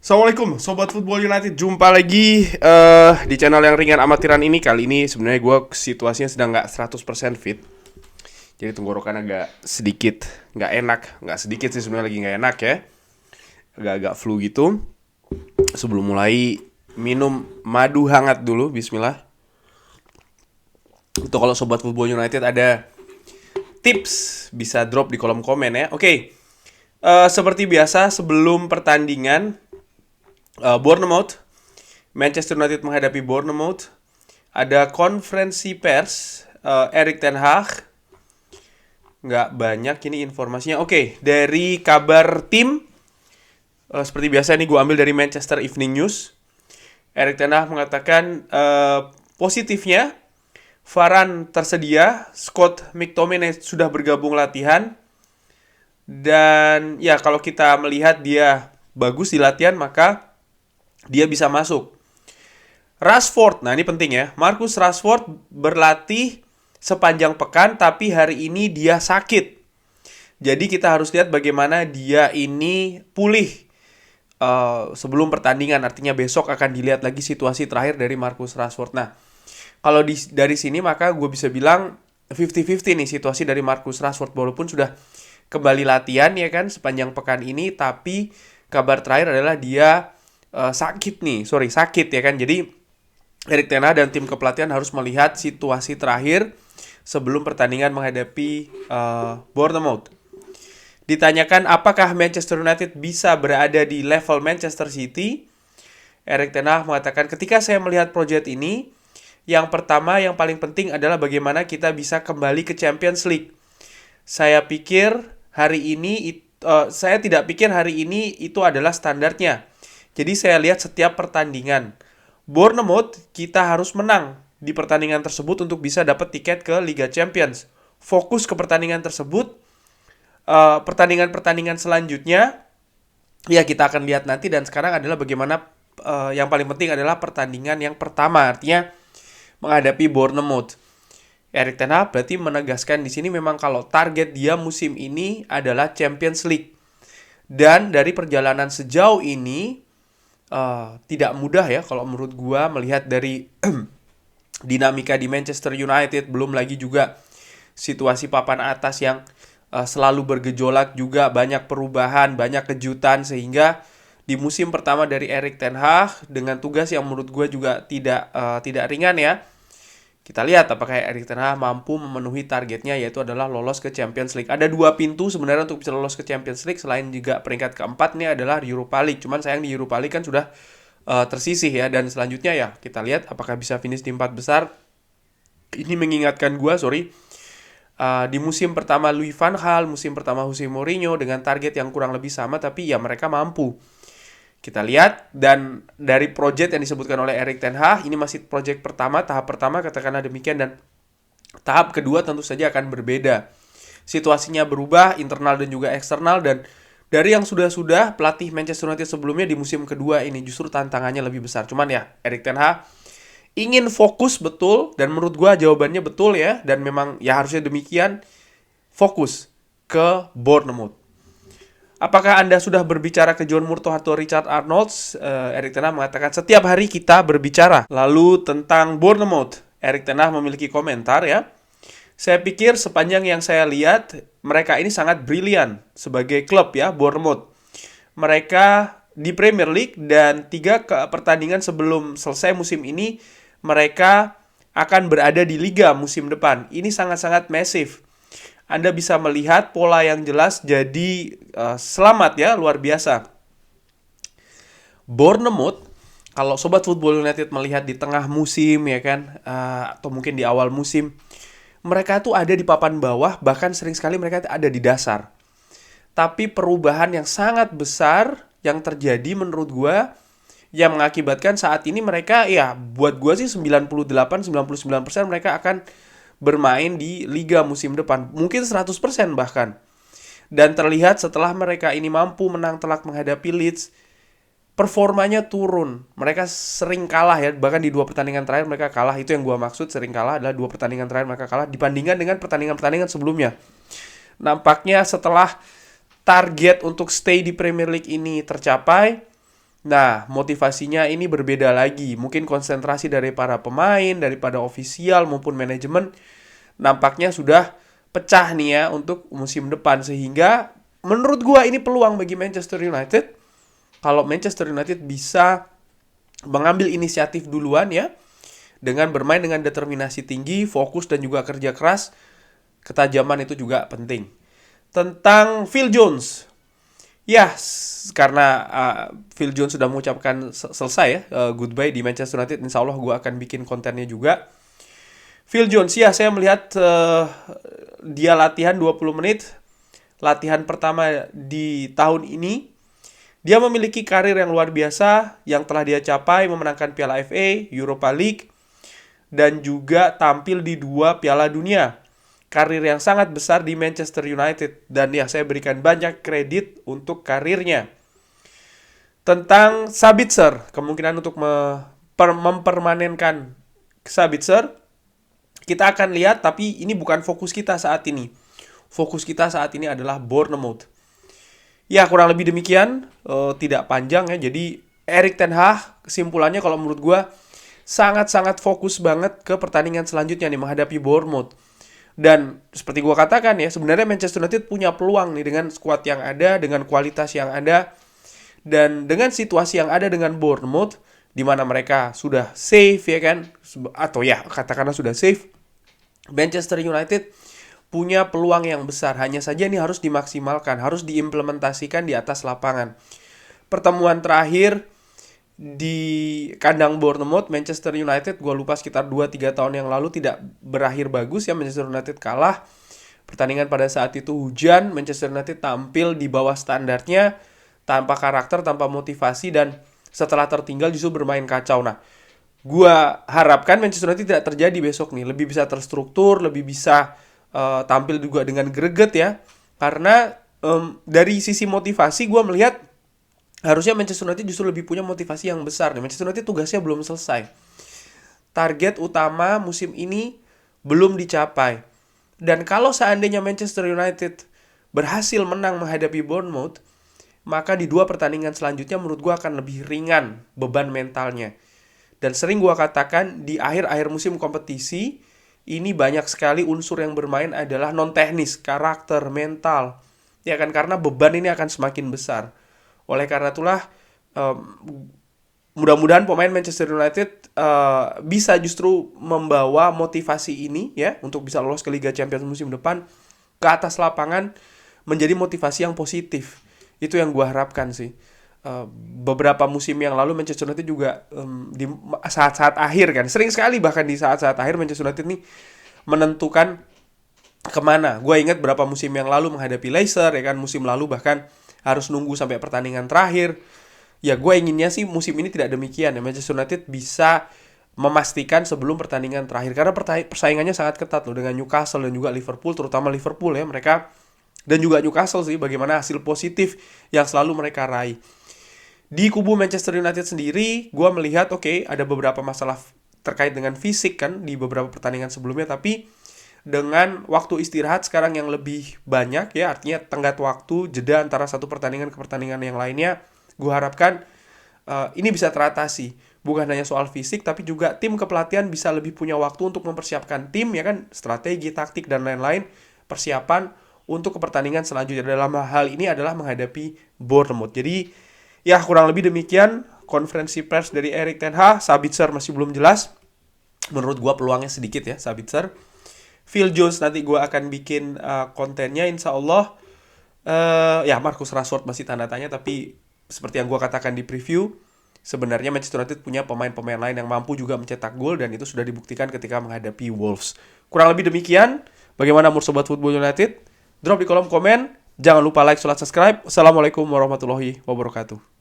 Assalamualaikum Sobat Football United. Jumpa lagi di channel yang ringan amatiran ini. Kali ini sebenarnya gue situasinya sedang gak 100% fit. Jadi tenggorokan agak sedikit gak enak. Gak sedikit sih sebenarnya, lagi gak enak ya. Agak-agak flu gitu. Sebelum mulai, minum madu hangat dulu. Bismillah. Untuk kalau Sobat Football United ada tips, bisa drop di kolom komen ya. Oke. Seperti biasa sebelum pertandingan Bournemouth, Manchester United menghadapi Bournemouth, ada konferensi pers Erik ten Hag. Nggak banyak ini informasinya. Oke, dari kabar tim, seperti biasa ini gue ambil dari Manchester Evening News. Erik ten Hag mengatakan positifnya Varane tersedia, Scott McTominay sudah bergabung latihan, dan ya kalau kita melihat dia bagus di latihan maka dia bisa masuk. Rashford, nah ini penting ya. Marcus Rashford berlatih sepanjang pekan, tapi hari ini dia sakit. Jadi kita harus lihat bagaimana dia ini pulih sebelum pertandingan. Artinya besok akan dilihat lagi situasi terakhir dari Marcus Rashford. Nah, kalau dari sini maka gue bisa bilang 50-50 nih situasi dari Marcus Rashford. Walaupun sudah kembali latihan ya kan sepanjang pekan ini, tapi kabar terakhir adalah dia sakit ya kan. Jadi Erik ten Hag dan tim kepelatihan harus melihat situasi terakhir sebelum pertandingan menghadapi Bournemouth. Ditanyakan apakah Manchester United bisa berada di level Manchester City, Erik ten Hag mengatakan ketika saya melihat proyek ini, yang pertama yang paling penting adalah bagaimana kita bisa kembali ke Champions League. Saya tidak pikir hari ini itu adalah standarnya. Jadi saya lihat setiap pertandingan Bournemouth kita harus menang di pertandingan tersebut untuk bisa dapat tiket ke Liga Champions. Fokus ke pertandingan tersebut. Pertandingan-pertandingan selanjutnya ya kita akan lihat nanti, dan sekarang adalah bagaimana yang paling penting adalah pertandingan yang pertama, artinya menghadapi Bournemouth. Erik ten Hag berarti menegaskan di sini memang kalau target dia musim ini adalah Champions League. Dan dari perjalanan sejauh ini tidak mudah ya kalau menurut gua melihat dari dinamika di Manchester United, belum lagi juga situasi papan atas yang selalu bergejolak, juga banyak perubahan, banyak kejutan, sehingga di musim pertama dari Erik ten Hag dengan tugas yang menurut gua juga tidak ringan ya. Kita lihat apakah Erik ten Hag mampu memenuhi targetnya, yaitu adalah lolos ke Champions League. Ada dua pintu sebenarnya untuk bisa lolos ke Champions League, selain juga peringkat keempat nih adalah Europa League. Cuman sayang di Europa League kan sudah tersisih ya. Dan selanjutnya ya kita lihat apakah bisa finish di 4 besar. Ini mengingatkan gue, di musim pertama Louis van Gaal, musim pertama Jose Mourinho dengan target yang kurang lebih sama, tapi ya mereka mampu. Kita lihat, dan dari proyek yang disebutkan oleh Erik ten Hag, ini masih proyek pertama, tahap pertama katakanlah demikian, dan tahap kedua tentu saja akan berbeda. Situasinya berubah, internal dan juga eksternal, dan dari yang sudah-sudah pelatih Manchester United sebelumnya di musim kedua ini justru tantangannya lebih besar. Cuman ya, Erik ten Hag ingin fokus betul, dan menurut gua jawabannya betul ya, dan memang ya harusnya demikian, fokus ke Bournemouth. Apakah Anda sudah berbicara ke John Murtoh atau Richard Arnold? Erik ten Hag mengatakan setiap hari kita berbicara. Lalu tentang Bournemouth, Erik ten Hag memiliki komentar ya. Saya pikir sepanjang yang saya lihat, mereka ini sangat brilian sebagai klub ya, Bournemouth. Mereka di Premier League, dan 3 pertandingan sebelum selesai musim ini, mereka akan berada di Liga musim depan. Ini sangat-sangat massive. Anda bisa melihat pola yang jelas, jadi selamat ya, luar biasa. Bournemouth, kalau Sobat Football United melihat di tengah musim ya kan, atau mungkin di awal musim, mereka tuh ada di papan bawah, bahkan sering sekali mereka ada di dasar. Tapi perubahan yang sangat besar yang terjadi menurut gue, yang mengakibatkan saat ini mereka ya buat gue sih 98-99% mereka akan bermain di Liga musim depan, mungkin 100% bahkan. Dan terlihat setelah mereka ini mampu menang telak menghadapi Leeds, performanya turun. Mereka sering kalah ya, bahkan di 2 pertandingan terakhir mereka kalah. Itu yang gue maksud, sering kalah adalah 2 pertandingan terakhir mereka kalah dibandingkan dengan pertandingan-pertandingan sebelumnya. Nampaknya setelah target untuk stay di Premier League ini tercapai, Nah, motivasinya ini berbeda lagi. Mungkin konsentrasi dari para pemain, daripada ofisial maupun manajemen nampaknya sudah pecah nih ya untuk musim depan. Sehingga menurut gua ini peluang bagi Manchester United. Kalau Manchester United bisa mengambil inisiatif duluan ya, dengan bermain dengan determinasi tinggi, fokus dan juga kerja keras, ketajaman itu juga penting. Tentang Phil Jones, ya, karena Phil Jones sudah mengucapkan selesai ya, goodbye di Manchester United, insya Allah gue akan bikin kontennya juga. Phil Jones, ya saya melihat dia latihan 20 menit, latihan pertama di tahun ini. Dia memiliki karir yang luar biasa yang telah dia capai, memenangkan Piala FA, Europa League, dan juga tampil di 2 Piala Dunia. Karir yang sangat besar di Manchester United. Dan ya, saya berikan banyak kredit untuk karirnya. Tentang Sabitzer, kemungkinan untuk mempermanenkan Sabitzer, kita akan lihat, tapi ini bukan fokus kita saat ini. Fokus kita saat ini adalah Bournemouth. Ya, kurang lebih demikian, tidak panjang ya. Jadi Erik ten Hag, kesimpulannya kalau menurut gue sangat-sangat fokus banget ke pertandingan selanjutnya nih, menghadapi Bournemouth. Dan seperti gue katakan ya, sebenarnya Manchester United punya peluang nih dengan skuad yang ada, dengan kualitas yang ada, dan dengan situasi yang ada dengan Bournemouth, di mana mereka sudah safe ya kan, atau ya katakanlah sudah safe. Manchester United punya peluang yang besar, hanya saja ini harus dimaksimalkan, harus diimplementasikan di atas lapangan. Pertemuan terakhir di kandang Bournemouth, Manchester United, gue lupa sekitar 2-3 tahun yang lalu tidak berakhir bagus ya, Manchester United kalah. Pertandingan pada saat itu hujan, Manchester United tampil di bawah standarnya, tanpa karakter, tanpa motivasi, dan setelah tertinggal justru bermain kacau. Nah, gue harapkan Manchester United tidak terjadi besok nih, lebih bisa terstruktur, lebih bisa tampil juga dengan greget ya. Karena dari sisi motivasi gue melihat harusnya Manchester United justru lebih punya motivasi yang besar nih. Manchester United tugasnya belum selesai. Target utama musim ini belum dicapai. Dan kalau seandainya Manchester United berhasil menang menghadapi Bournemouth, maka di 2 pertandingan selanjutnya menurut gue akan lebih ringan beban mentalnya. Dan sering gue katakan di akhir-akhir musim kompetisi, ini banyak sekali unsur yang bermain adalah non-teknis, karakter, mental. Ya kan, karena beban ini akan semakin besar. Oleh karena itulah, mudah-mudahan pemain Manchester United bisa justru membawa motivasi ini ya, untuk bisa lolos ke Liga Champions musim depan ke atas lapangan, menjadi motivasi yang positif. Itu yang gue harapkan sih. Beberapa musim yang lalu Manchester United juga di saat-saat akhir kan, sering sekali bahkan di saat-saat akhir Manchester United nih menentukan kemana. Gue ingat berapa musim yang lalu menghadapi Leicester ya kan, musim lalu bahkan harus nunggu sampai pertandingan terakhir. Ya, gue inginnya sih musim ini tidak demikian ya, Manchester United bisa memastikan sebelum pertandingan terakhir, karena persaingannya sangat ketat loh dengan Newcastle dan juga Liverpool, terutama Liverpool ya, mereka, dan juga Newcastle sih, bagaimana hasil positif yang selalu mereka raih. Di kubu Manchester United sendiri, gue melihat ada beberapa masalah terkait dengan fisik kan di beberapa pertandingan sebelumnya, tapi dengan waktu istirahat sekarang yang lebih banyak ya, artinya tenggat waktu, jeda antara satu pertandingan ke pertandingan yang lainnya, gue harapkan ini bisa teratasi. Bukan hanya soal fisik, tapi juga tim kepelatihan bisa lebih punya waktu untuk mempersiapkan tim ya kan, strategi, taktik, dan lain-lain, persiapan untuk ke pertandingan selanjutnya. Dalam hal ini adalah menghadapi Bournemouth. Jadi ya, kurang lebih demikian konferensi pers dari Erik ten Hag. Sabitzer masih belum jelas. Menurut gue peluangnya sedikit ya, Sabitzer. Phil Jones nanti gue akan bikin kontennya insya Allah. Ya, Marcus Rashford masih tanda tanya, tapi seperti yang gue katakan di preview, sebenarnya Manchester United punya pemain-pemain lain yang mampu juga mencetak gol, dan itu sudah dibuktikan ketika menghadapi Wolves. Kurang lebih demikian. Bagaimana menurut Sobat Football United? Drop di kolom komen. Jangan lupa like, subscribe. Assalamualaikum warahmatullahi wabarakatuh.